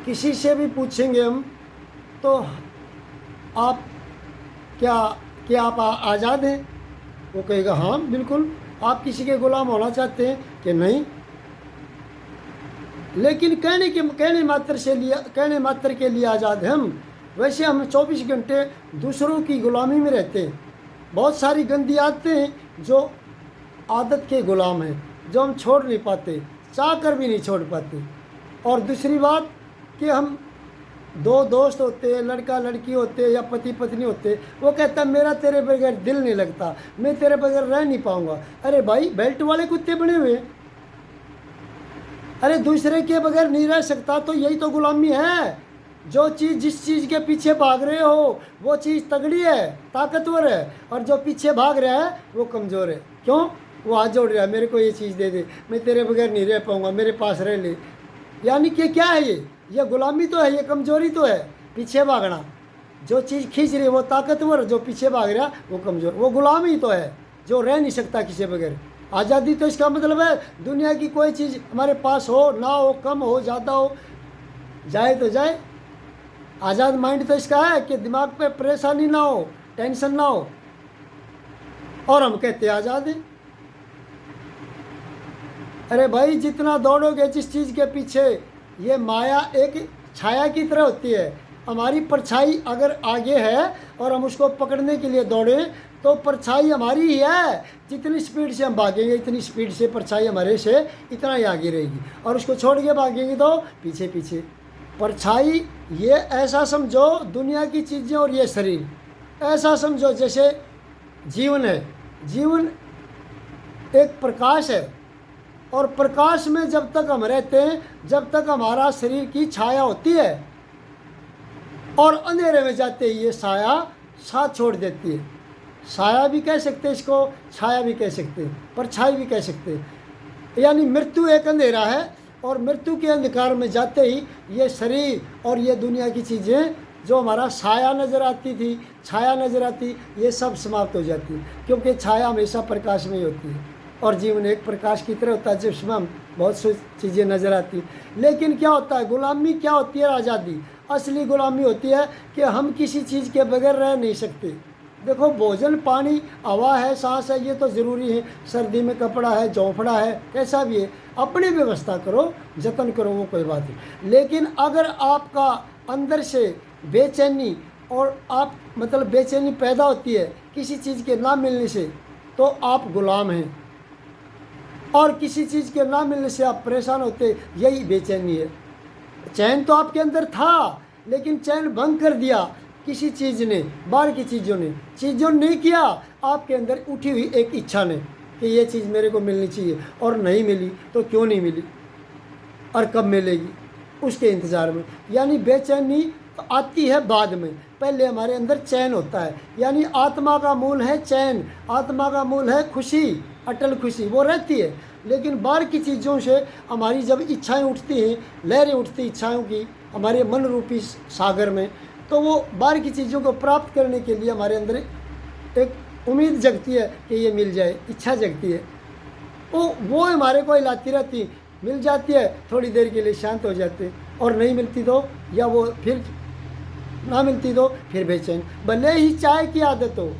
किसी से भी पूछेंगे हम तो आप क्या आप आज़ाद हैं? वो कहेगा हाँ बिल्कुल। आप किसी के गुलाम होना चाहते हैं कि नहीं? लेकिन कहने मात्र के लिए आज़ाद हैं हम। वैसे हम 24 घंटे दूसरों की गुलामी में रहते हैं। बहुत सारी गंदी आदतें हैं जो आदत के गुलाम हैं, जो हम छोड़ नहीं पाते, चाह कर भी नहीं छोड़ पाते। और दूसरी बात कि हम दो दोस्त होते हैं, लड़का लड़की होते हैं या पति पत्नी होते हैं, वो कहता है मेरा तेरे बगैर दिल नहीं लगता, मैं तेरे बगैर रह नहीं पाऊंगा। अरे भाई, बेल्ट वाले कुत्ते बने हुए हैं। अरे दूसरे के बगैर नहीं रह सकता तो यही तो गुलामी है। जिस चीज़ के पीछे भाग रहे हो वो चीज़ तगड़ी है, ताकतवर है, और जो पीछे भाग रहा है वो कमज़ोर है। क्यों? वो हाथ जोड़ रहा है, मेरे को ये चीज़ दे दे, मैं तेरे बगैर नहीं रह पाऊंगा, मेरे पास रह ले। यानी कि क्या है ये गुलामी तो है, ये कमज़ोरी तो है, पीछे भागना। जो चीज़ खींच रही है वो ताकतवर, जो पीछे भाग रहा वो कमज़ोर। वो गुलाम ही तो है जो रह नहीं सकता किसी बगैर। आज़ादी तो इसका मतलब है दुनिया की कोई चीज़ हमारे पास हो, ना हो, कम हो, ज़्यादा हो, जाए तो जाए। आज़ाद माइंड तो इसका है कि दिमाग पे परेशानी ना हो, टेंशन ना हो, और हम कहते हैं आज़ाद हैं। अरे भाई, जितना दौड़ोगे जिस चीज़ के पीछे, ये माया एक छाया की तरह होती है। हमारी परछाई अगर आगे है और हम उसको पकड़ने के लिए दौड़ें तो परछाई हमारी ही है। जितनी स्पीड से हम भागेंगे इतनी स्पीड से परछाई हमारे से इतना ही आगे रहेगी, और उसको छोड़ के भागेंगे तो पीछे पीछे। परछाई ये ऐसा समझो, दुनिया की चीज़ें और ये शरीर ऐसा समझो जैसे जीवन है। जीवन एक प्रकाश है, और प्रकाश में जब तक हम रहते हैं, जब तक हमारा शरीर की छाया होती है, और अंधेरे में जाते ही ये साया साथ छोड़ देती है। साया भी कह सकते हैं इसको, छाया भी कह सकते हैं, परछाई भी कह सकते हैं। यानी मृत्यु एक अंधेरा है, और मृत्यु के अंधकार में जाते ही ये शरीर और ये दुनिया की चीज़ें जो हमारा साया नज़र आती थी, छाया नज़र आती, ये सब समाप्त हो जाती है। क्योंकि छाया हमेशा प्रकाश में ही होती है, और जीवन एक प्रकाश की तरह होता है जिसमें हम बहुत सी चीज़ें नज़र आती। लेकिन क्या होता है, गुलामी क्या होती है? आज़ादी, असली गुलामी होती है कि हम किसी चीज़ के बगैर रह नहीं सकते। देखो, भोजन, पानी, हवा है, सांस है, ये तो ज़रूरी है। सर्दी में कपड़ा है, झोंपड़ा है, कैसा भी है, अपनी व्यवस्था करो, जतन करो, वो कोई बात नहीं। लेकिन अगर आपका अंदर से बेचैनी और आप मतलब बेचैनी पैदा होती है किसी चीज़ के ना मिलने से, तो आप गुलाम हैं। और किसी चीज़ के ना मिलने से आप परेशान होते, यही बेचैनी है। चैन तो आपके अंदर था, लेकिन चैन भंग कर दिया किसी चीज़ ने, बाहर की चीज़ों ने किया। आपके अंदर उठी हुई एक इच्छा ने कि ये चीज़ मेरे को मिलनी चाहिए, और नहीं मिली तो क्यों नहीं मिली, और कब मिलेगी, उसके इंतज़ार में। यानी बेचैनी तो आती है बाद में, पहले हमारे अंदर चैन होता है। यानी आत्मा का मूल है चैन, आत्मा का मूल है खुशी, अटल खुशी, वो रहती है। लेकिन बाहर की चीज़ों से हमारी जब इच्छाएं उठती हैं, लहरें उठती इच्छाओं की हमारे मन रूपी सागर में, तो वो बाहर की चीज़ों को प्राप्त करने के लिए हमारे अंदर एक उम्मीद जगती है कि ये मिल जाए, इच्छा जगती है। वो हमारे को हिलाती रहती, मिल जाती है, थोड़ी देर के लिए शांत हो जाते हैं, और नहीं मिलती तो, या वो फिर ना मिलती तो फिर बेचैन। भले ही चाय की आदत हो,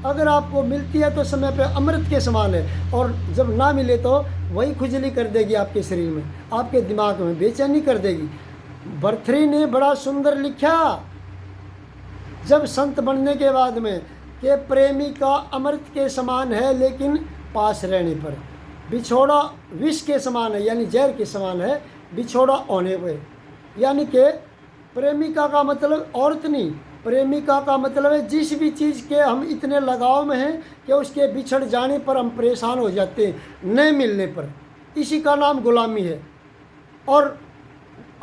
अगर आपको मिलती है तो समय पे अमृत के समान है, और जब ना मिले तो वही खुजली कर देगी आपके शरीर में, आपके दिमाग में बेचैनी कर देगी। भर्तृहरि ने बड़ा सुंदर लिखा जब संत बनने के बाद में, कि प्रेमी का अमृत के समान है लेकिन पास रहने पर, बिछोड़ा विष के समान है, यानी जहर के समान है बिछोड़ा होने पर। यानी कि प्रेमिका का मतलब औरत नहीं, प्रेमिका का मतलब है जिस भी चीज़ के हम इतने लगाव में हैं कि उसके बिछड़ जाने पर हम परेशान हो जाते हैं, न मिलने पर। इसी का नाम गुलामी है। और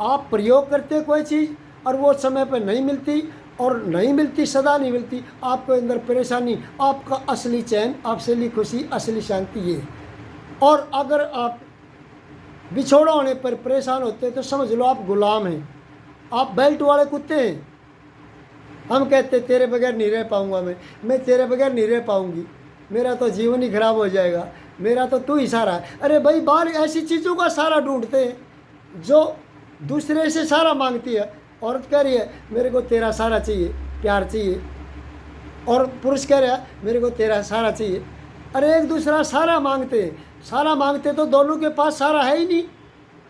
आप प्रयोग करते कोई चीज़ और वो समय पर नहीं मिलती, और नहीं मिलती, सदा नहीं मिलती, आपके अंदर परेशानी, आपका असली चैन, असली खुशी, असली शांति ये। और अगर आप बिछोड़ा होने पर परेशान होते हैं तो समझ लो आप गुलाम हैं, आप बेल्ट वाले कुत्ते हैं। हम कहते तेरे बगैर नहीं रह पाऊंगा, मैं तेरे बगैर नहीं रह पाऊंगी, मेरा तो जीवन ही खराब हो जाएगा, मेरा तो तू ही सहारा है। अरे भाई, बाहर ऐसी चीज़ों का सहारा ढूंढते हैं जो दूसरे से सहारा मांगती है। औरत कह रही है मेरे को तेरा सहारा चाहिए, प्यार चाहिए, और पुरुष कह रहा है मेरे को तेरा सहारा चाहिए। अरे एक दूसरा सहारा मांगते तो दोनों के पास सहारा है ही नहीं।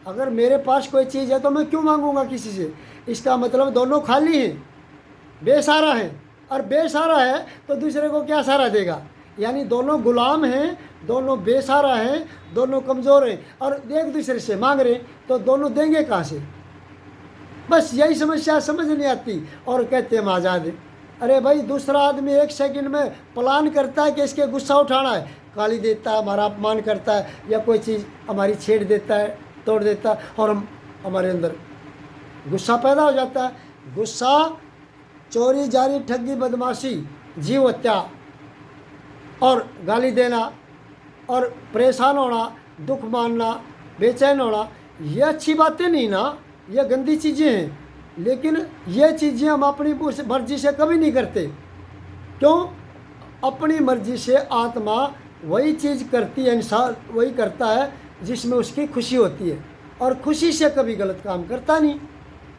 अगर मेरे पास कोई चीज़ है तो मैं क्यों मांगूंगा किसी से? इसका मतलब दोनों खाली हैं, बेसहारा हैं। और बेसहारा है तो दूसरे को क्या सहारा देगा? यानी दोनों गुलाम हैं, दोनों बेसहारा हैं, दोनों कमज़ोर हैं, और एक दूसरे से मांग रहे हैं, तो दोनों देंगे कहाँ से? बस यही समस्या समझ नहीं आती और कहते हम आज़ाद हैं। अरे भाई, दूसरा आदमी एक सेकंड में प्लान करता है कि इसके गुस्सा उठाना है, गाली देता है, हमारा अपमान करता है, या कोई चीज़ हमारी छेड़ देता है, तोड़ देता है, और हमारे अंदर गुस्सा पैदा हो जाता है। गुस्सा, चोरी जारी, ठगी, बदमाशी, जीव हत्या और गाली देना और परेशान होना, दुख मानना, बेचैन होना, ये अच्छी बातें नहीं ना, ये गंदी चीज़ें हैं। लेकिन ये चीज़ें हम अपनी मर्जी से कभी नहीं करते। क्यों? अपनी मर्जी से आत्मा वही चीज़ करती है, इंसान वही करता है जिसमें उसकी खुशी होती है, और खुशी से कभी गलत काम करता नहीं।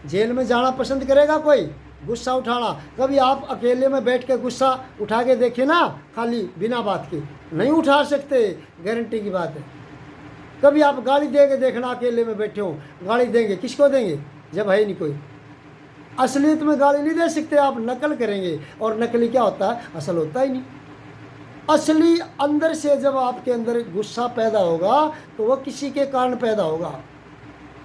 जेल में जाना पसंद करेगा कोई? गुस्सा उठाना? कभी आप अकेले में बैठ के गुस्सा उठा के देखे ना, खाली बिना बात के? नहीं उठा सकते, गारंटी की बात है। कभी आप गाली दे के देखना, अकेले में बैठे हो गाली देंगे, किसको देंगे जब है ही नहीं कोई? असलियत में गाली नहीं दे सकते, आप नकल करेंगे, और नकली क्या होता है? असल होता ही नहीं। असली अंदर से जब आपके अंदर गुस्सा पैदा होगा तो वह किसी के कारण पैदा होगा।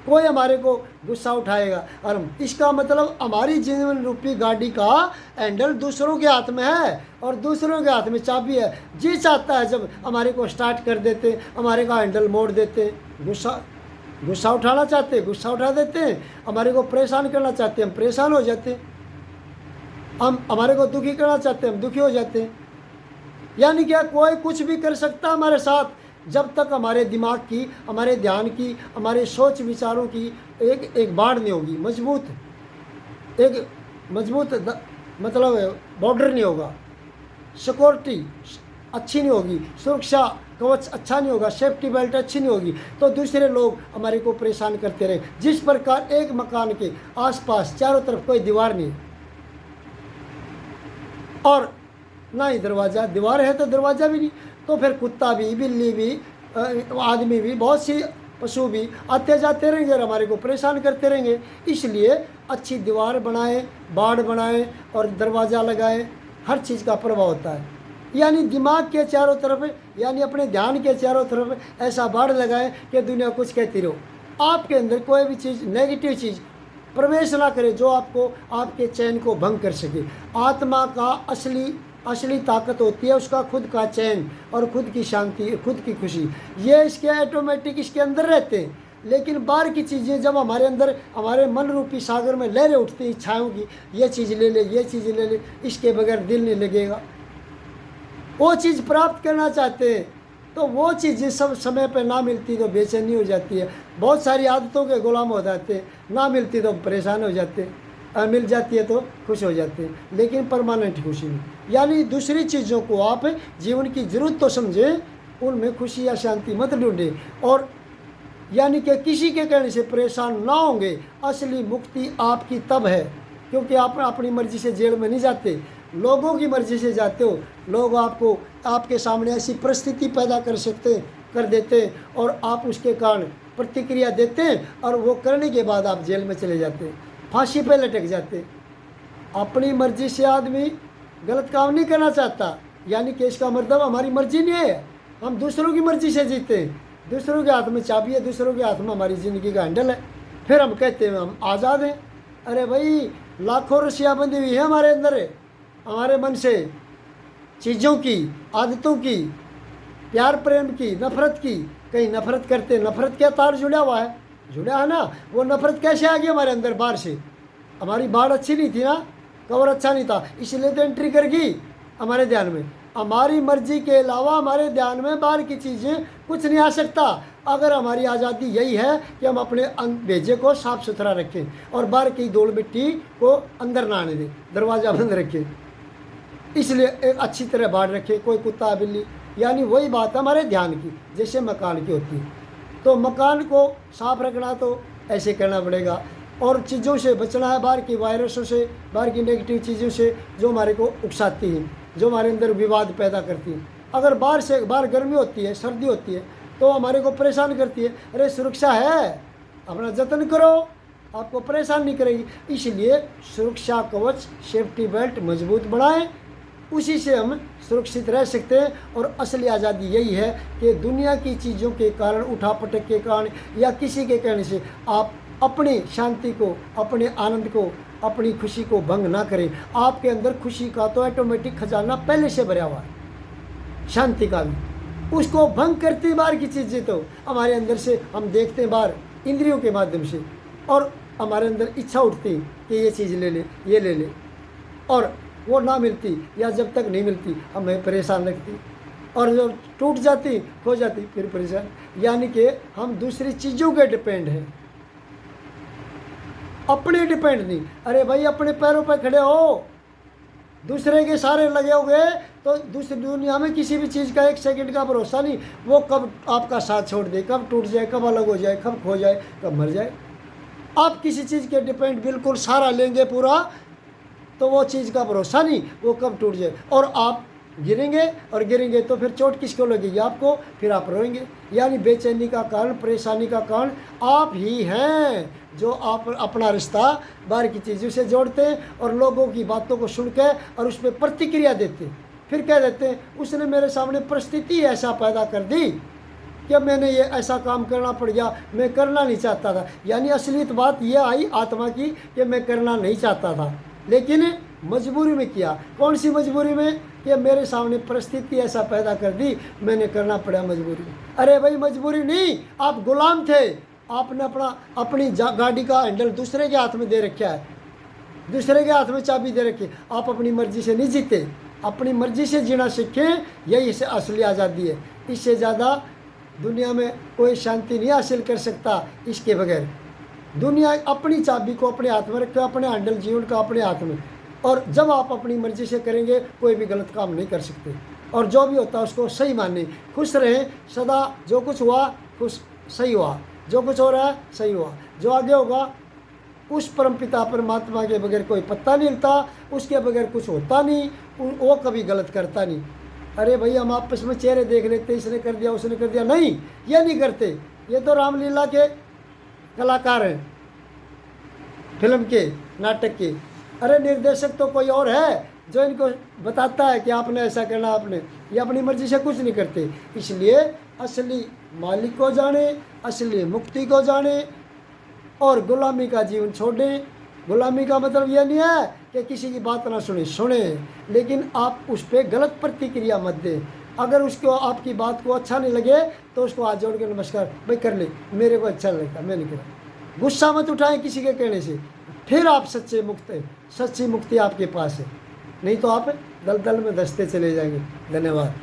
कोई हमारे को गुस्सा उठाएगा, और इसका मतलब हमारी जीवन रूपी गाड़ी का हैंडल दूसरों के हाथ में है, और दूसरों के हाथ में चाबी है। जी चाहता है जब हमारे को स्टार्ट कर देते, हमारे का हैंडल मोड़ देते। गुस्सा उठाना चाहते हैं, गुस्सा उठा देते हैं। हमारे को परेशान करना चाहते हैं, हम परेशान हो जाते हैं। हम हमारे को दुखी करना चाहते हैं, हम दुखी हो जाते हैं। यानी क्या, कोई कुछ भी कर सकता है हमारे साथ, जब तक हमारे दिमाग की, हमारे ध्यान की, हमारे सोच विचारों की एक बाढ़ नहीं होगी, मजबूत मतलब बॉर्डर नहीं होगा, सिक्योरिटी अच्छी नहीं होगी, सुरक्षा कवच अच्छा नहीं होगा, सेफ्टी बेल्ट अच्छी नहीं होगी, तो दूसरे लोग हमारे को परेशान करते रहे। जिस प्रकार एक मकान के आसपास चारों तरफ कोई दीवार नहीं और ना ही दरवाज़ा, दीवार है तो दरवाज़ा भी नहीं, तो फिर कुत्ता भी, बिल्ली भी, आदमी भी, बहुत सी पशु भी आते जाते रहेंगे और हमारे को परेशान करते रहेंगे। इसलिए अच्छी दीवार बनाएं, बाड़ बनाएं और दरवाज़ा लगाएं, हर चीज़ का प्रभाव होता है। यानी दिमाग के चारों तरफ, यानी अपने ध्यान के चारों तरफ ऐसा बाड़ लगाएं कि दुनिया कुछ कहती रहो, आपके अंदर कोई भी चीज़, नेगेटिव चीज़ प्रवेश ना करे जो आपको, आपके चैन को भंग कर सके। आत्मा का असली ताकत होती है उसका खुद का चैन और खुद की शांति, खुद की खुशी। ये इसके ऑटोमेटिक इसके अंदर रहते हैं। लेकिन बाहर की चीज़ें जब हमारे अंदर, हमारे मन रूपी सागर में लहरें उठती हैं इच्छाओं की, ये चीज़ ले ले, ये चीज़ ले ले, इसके बगैर दिल नहीं लगेगा। वो चीज़ प्राप्त करना चाहते हैं तो वो चीज़ें सब समय पर ना मिलती तो बेचैनी हो जाती है। बहुत सारी आदतों के गुलाम हो जाते हैं, ना मिलती तो परेशान हो जाते हैं, मिल जाती है तो खुश हो जाते हैं, लेकिन परमानेंट खुशी नहीं। यानी दूसरी चीज़ों को आप जीवन की ज़रूरत तो समझें, उनमें खुशी या शांति मत ढूंढें, और यानी कि किसी के कहने से परेशान ना होंगे। असली मुक्ति आपकी तब है क्योंकि आप अपनी मर्ज़ी से जेल में नहीं जाते, लोगों की मर्ज़ी से जाते हो। लोग आपको, आपके सामने ऐसी परिस्थिति पैदा कर देते हैं और आप उसके कारण प्रतिक्रिया देते हैं, और वो करने के बाद आप जेल में चले जाते हैं, फांसी पे लटक जाते। अपनी मर्जी से आदमी गलत काम नहीं करना चाहता, यानी कि इसका मतलब हमारी मर्जी नहीं है, हम दूसरों की मर्जी से जीते हैं। दूसरों के हाथ में चाबी है, दूसरों के हाथ में हमारी ज़िंदगी का हैंडल है, फिर हम कहते हैं हम आज़ाद हैं। अरे भाई, लाखों रस्सियाँ बंधी हुई है हमारे अंदर, हमारे मन से, चीज़ों की, आदतों की, प्यार प्रेम की, नफ़रत की। कहीं नफ़रत करते, नफ़रत क्या तार जुड़ा हुआ है, जुड़ा है ना। वो नफ़रत कैसे आ गई हमारे अंदर बाहर से? हमारी बाढ़ अच्छी नहीं थी ना, कवर अच्छा नहीं था, इसलिए तो एंट्री कर गई हमारे ध्यान में। हमारी मर्जी के अलावा हमारे ध्यान में बाहर की चीज़ें कुछ नहीं आ सकता। अगर हमारी आज़ादी यही है कि हम अपने भेजे को साफ़ सुथरा रखें और बाहर की धूल मिट्टी को अंदर ना आने दें, दरवाज़ा बंद रखें, इसलिए एक अच्छी तरह बाहर रखें, कोई कुत्ता बिल्ली, यानी वही बात है हमारे ध्यान की, जैसे मकान की होती है। तो मकान को साफ रखना तो ऐसे करना पड़ेगा। और चीज़ों से बचना है, बाहर की वायरसों से, बाहर की नेगेटिव चीज़ों से जो हमारे को उकसाती हैं, जो हमारे अंदर विवाद पैदा करती हैं। अगर बाहर गर्मी होती है, सर्दी होती है, तो हमारे को परेशान करती है। अरे सुरक्षा है, अपना जतन करो, आपको परेशान नहीं करेगी। इसलिए सुरक्षा कवच, सेफ्टी बेल्ट मजबूत बनाएं, उसी से हम सुरक्षित रह सकते हैं। और असली आज़ादी यही है कि दुनिया की चीज़ों के कारण, उठापटक के कारण या किसी के कहने से आप अपनी शांति को, अपने आनंद को, अपनी खुशी को भंग ना करें। आपके अंदर खुशी का तो ऑटोमेटिक खजाना पहले से भरा हुआ है, शांति का भी। उसको भंग करती बाहर की चीज़ें तो हमारे अंदर से हम देखते हैं बाहर इंद्रियों के माध्यम से, और हमारे अंदर इच्छा उठती कि ये चीज़ ले ले, ये ले ले, और वो ना मिलती या जब तक नहीं मिलती हमें परेशान रखती, और जब टूट जाती, खो जाती, फिर परेशान। यानी कि हम दूसरी चीज़ों के डिपेंड हैं, अपने डिपेंड नहीं। अरे भाई अपने पैरों पर खड़े हो, दूसरे के सारे लगे हो गए तो दूसरी दुनिया में किसी भी चीज़ का एक सेकंड का भरोसा नहीं। वो कब आपका साथ छोड़ दे, कब टूट जाए, कब अलग हो जाए, कब खो जाए, कब मर जाए। आप किसी चीज़ के डिपेंड बिल्कुल सारा लेंगे पूरा, तो वो चीज़ का भरोसा नहीं, वो कब टूट जाए। और आप गिरेंगे, और गिरेंगे तो फिर चोट किसको लगेगी? आपको। फिर आप रोएंगे। यानी बेचैनी का कारण, परेशानी का कारण आप ही हैं, जो आप अपना रिश्ता बाहर की चीज़ों से जोड़ते हैं और लोगों की बातों को सुन के और उस पर प्रतिक्रिया देते हैं। फिर कह देते हैं उसने मेरे सामने परिस्थिति ऐसा पैदा कर दी कि मैंने ये ऐसा काम करना पड़ गया, मैं करना नहीं चाहता था। यानी असलियत बात ये आई आत्मा की कि मैं करना नहीं चाहता था, लेकिन मजबूरी में किया। कौन सी मजबूरी में? कि मेरे सामने परिस्थिति ऐसा पैदा कर दी, मैंने करना पड़ा मजबूरी में। अरे भाई मजबूरी नहीं, आप गुलाम थे। आपने अपनी गाड़ी का हैंडल दूसरे के हाथ में दे रखा है, दूसरे के हाथ में चाबी दे रखी। आप अपनी मर्जी से नहीं जीते, अपनी मर्जी से जीना सीखें, यही से असली आज़ादी है। इससे ज़्यादा दुनिया में कोई शांति नहीं हासिल कर सकता इसके बगैर। दुनिया अपनी चाबी को अपने हाथ में रखे, अपने हैंडल जीवन का अपने हाथ में। और जब आप अपनी मर्जी से करेंगे कोई भी गलत काम नहीं कर सकते, और जो भी होता है उसको सही माने। खुश रहें सदा, जो कुछ हुआ खुश सही हुआ, जो कुछ हो रहा है सही हुआ, जो आगे होगा उस परमपिता परमात्मा के बगैर कोई पत्ता नहीं हिलता, उसके बगैर कुछ होता नहीं, वो कभी गलत करता नहीं। अरे भाई हम आपस में चेहरे देख लेते, इसने कर दिया उसने कर दिया, नहीं, ये नहीं करते। ये तो रामलीला के कलाकार हैं, फिल्म के, नाटक के। अरे निर्देशक तो कोई और है जो इनको बताता है कि आपने ऐसा करना, आपने, ये अपनी मर्जी से कुछ नहीं करते। इसलिए असली मालिक को जाने, असली मुक्ति को जाने, और गुलामी का जीवन छोड़ें। गुलामी का मतलब यह नहीं है कि किसी की बात ना सुने, लेकिन आप उस पर गलत प्रतिक्रिया मत दें। अगर उसको आपकी बात को अच्छा नहीं लगे तो उसको हाथ जोड़ के नमस्कार भाई कर ले, मेरे को अच्छा नहीं लगता, मैं नहीं करा। गुस्सा मत उठाएं किसी के कहने से, फिर आप सच्चे मुक्त हैं, सच्ची मुक्ति आपके पास है। नहीं तो आप दलदल में धंसते चले जाएंगे। धन्यवाद।